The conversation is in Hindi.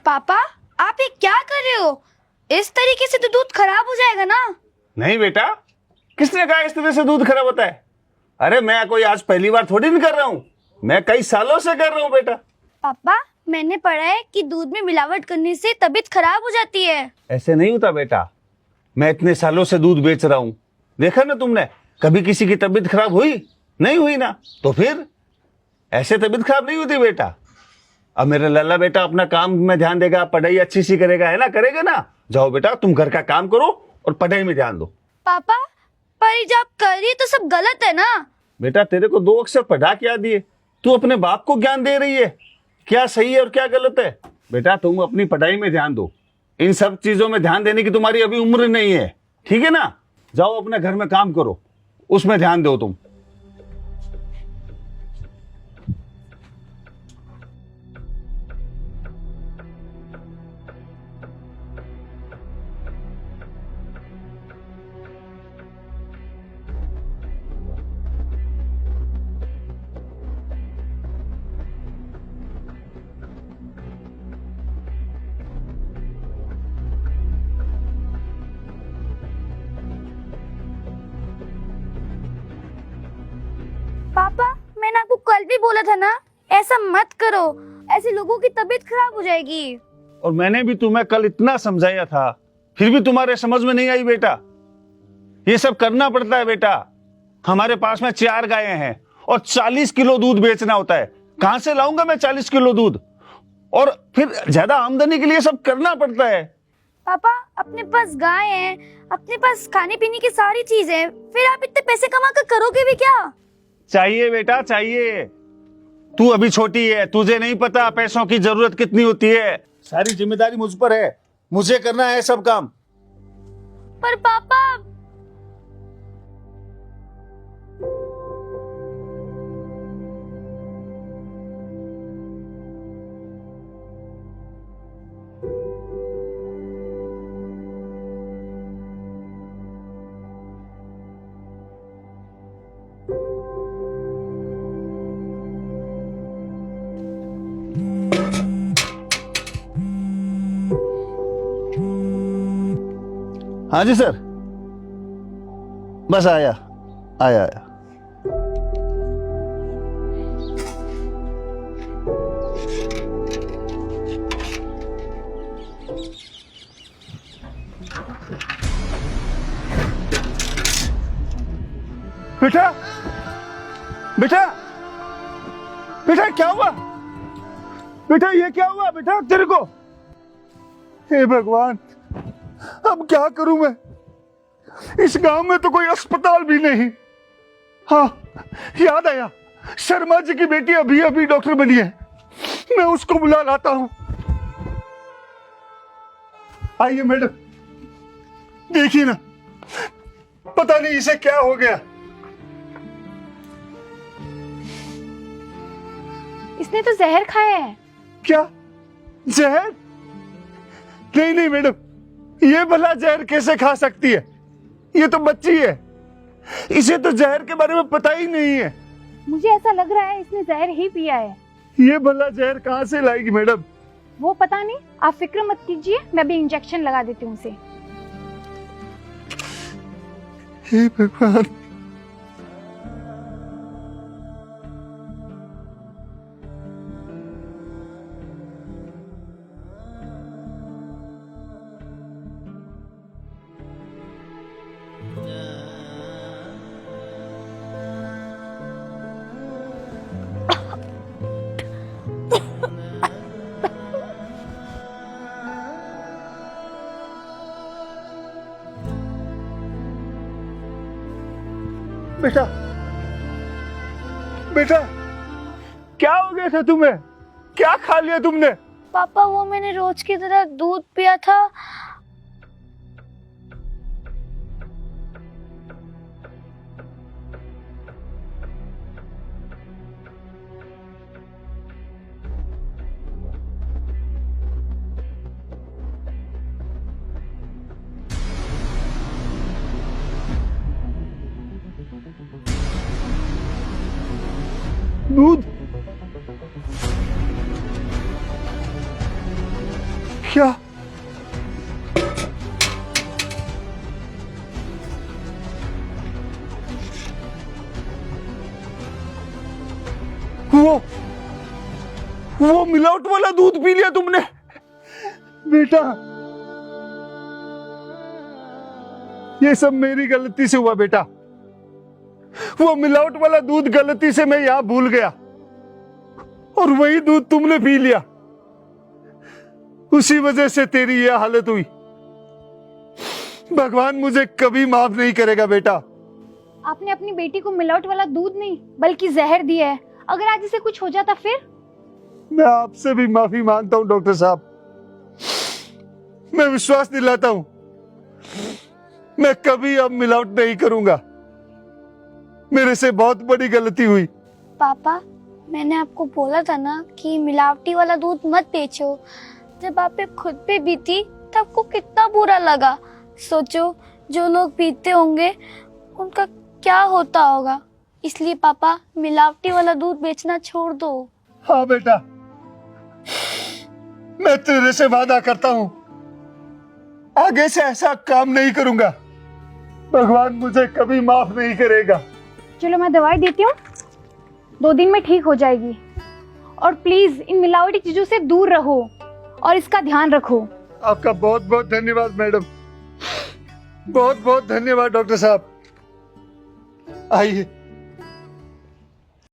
पापा, आप ये क्या कर रहे हो? इस तरीके से तो दूध खराब हो जाएगा ना। नहीं बेटा, किसने कहा इस तरह से दूध खराब होता है? अरे मैं कोई आज पहली बार थोड़ी नहीं कर रहा हूँ, मैं कई सालों से कर रहा हूँ बेटा। पापा, मैंने पढ़ा है कि दूध में मिलावट करने से तबीयत खराब हो जाती है। ऐसे नहीं होता बेटा, मैं इतने सालों से दूध बेच रहा हूँ। देखा ना तुमने, कभी किसी की तबीयत खराब हुई? नहीं हुई ना, तो फिर ऐसे तबीयत खराब नहीं होती बेटा। अब मेरा लल्ला बेटा अपना काम में ध्यान देगा, पढ़ाई अच्छी सी करेगा, है ना? करेगा ना? जाओ बेटा, तुम घर का काम करो और पढ़ाई में ध्यान दो। पापा, पर जब कर रही तो सब गलत है ना। बेटा तेरे को 2 अक्षर पढ़ा क्या दिए, तू अपने बाप को ज्ञान दे रही है क्या सही है और क्या गलत है? बेटा तुम अपनी पढ़ाई में ध्यान दो, इन सब चीजों में ध्यान देने की तुम्हारी अभी उम्र नहीं है, ठीक है ना? जाओ अपने घर में काम करो, उसमें ध्यान दो तुम। पापा, मैंने आपको कल भी बोला था ना, ऐसा मत करो, ऐसे लोगों की तबीयत खराब हो जाएगी। और मैंने भी तुम्हें कल इतना समझाया था, फिर भी तुम्हारे समझ में नहीं आई बेटा। ये सब करना पड़ता है बेटा। हमारे पास में 4 गायें हैं और 40 किलो दूध बेचना होता है। कहां से लाऊंगा मैं 40 किलो दूध? और फिर ज्यादा आमदनी के लिए सब करना पड़ता है। पापा, अपने पास गाय है, अपने पास खाने पीने की सारी चीजें हैं, फिर आप इतने पैसे कमा कर करोगे भी क्या? चाहिए बेटा चाहिए। तू अभी छोटी है, तुझे नहीं पता पैसों की जरूरत कितनी होती है। सारी जिम्मेदारी मुझ पर है, मुझे करना है सब काम। पर पापा, हाँ जी सर, बस आया आया आया। बेटा बेटा बेटा क्या हुआ? बेटा ये क्या हुआ बेटा तेरे को? हे भगवान, अब क्या करूं मैं? इस गांव में तो कोई अस्पताल भी नहीं। हाँ, याद आया, शर्मा जी की बेटी अभी अभी डॉक्टर बनी है, मैं उसको बुला लाता हूं। आइए मैडम, देखिए ना, पता नहीं इसे क्या हो गया। इसने तो जहर खाया है। क्या जहर? नहीं नहीं मैडम, ये भला जहर कैसे खा सकती है? ये तो बच्ची है, इसे तो जहर के बारे में पता ही नहीं है। मुझे ऐसा लग रहा है इसने जहर ही पिया है। ये भला जहर कहाँ से लाएगी मैडम? वो पता नहीं, आप फिक्र मत कीजिए, मैं भी इंजेक्शन लगा देती हूँ उसे। हे भगवान। बेटा बेटा, क्या हो गया था तुम्हें? क्या खा लिया तुमने? पापा, वो मैंने रोज की तरह दूध पिया था। दूध? क्या? वो मिलावट वाला दूध पी लिया तुमने बेटा? ये सब मेरी गलती से हुआ बेटा। वो मिलावट वाला दूध गलती से मैं यहां भूल गया और वही दूध तुमने पी लिया। उसी वजह से तेरी यह हालत हुई। भगवान मुझे कभी माफ नहीं करेगा बेटा। आपने अपनी बेटी को मिलावट वाला दूध नहीं बल्कि जहर दिया है। अगर आज इसे कुछ हो जाता फिर? मैं आपसे भी माफी मांगता हूं डॉक्टर साहब। मैं विश्वास दिलाता हूं मैं कभी अब मिलावट नहीं करूंगा। मेरे से बहुत बड़ी गलती हुई। पापा, मैंने आपको बोला था ना कि मिलावटी वाला दूध मत बेचो। जब आपने खुद पे बीती तब आपको कितना बुरा लगा। सोचो जो लोग पीते होंगे उनका क्या होता होगा। इसलिए पापा, मिलावटी वाला दूध बेचना छोड़ दो। हाँ बेटा, मैं तेरे से वादा करता हूं आगे से ऐसा काम नहीं करूंगा। भगवान मुझे कभी माफ नहीं करेगा। चलो मैं दवाई देती हूँ, 2 दिन में ठीक हो जाएगी। और प्लीज इन मिलावटी चीजों से दूर रहो और इसका ध्यान रखो। आपका बहुत बहुत धन्यवाद मैडम। बहुत बहुत धन्यवाद डॉक्टर साहब। आइए।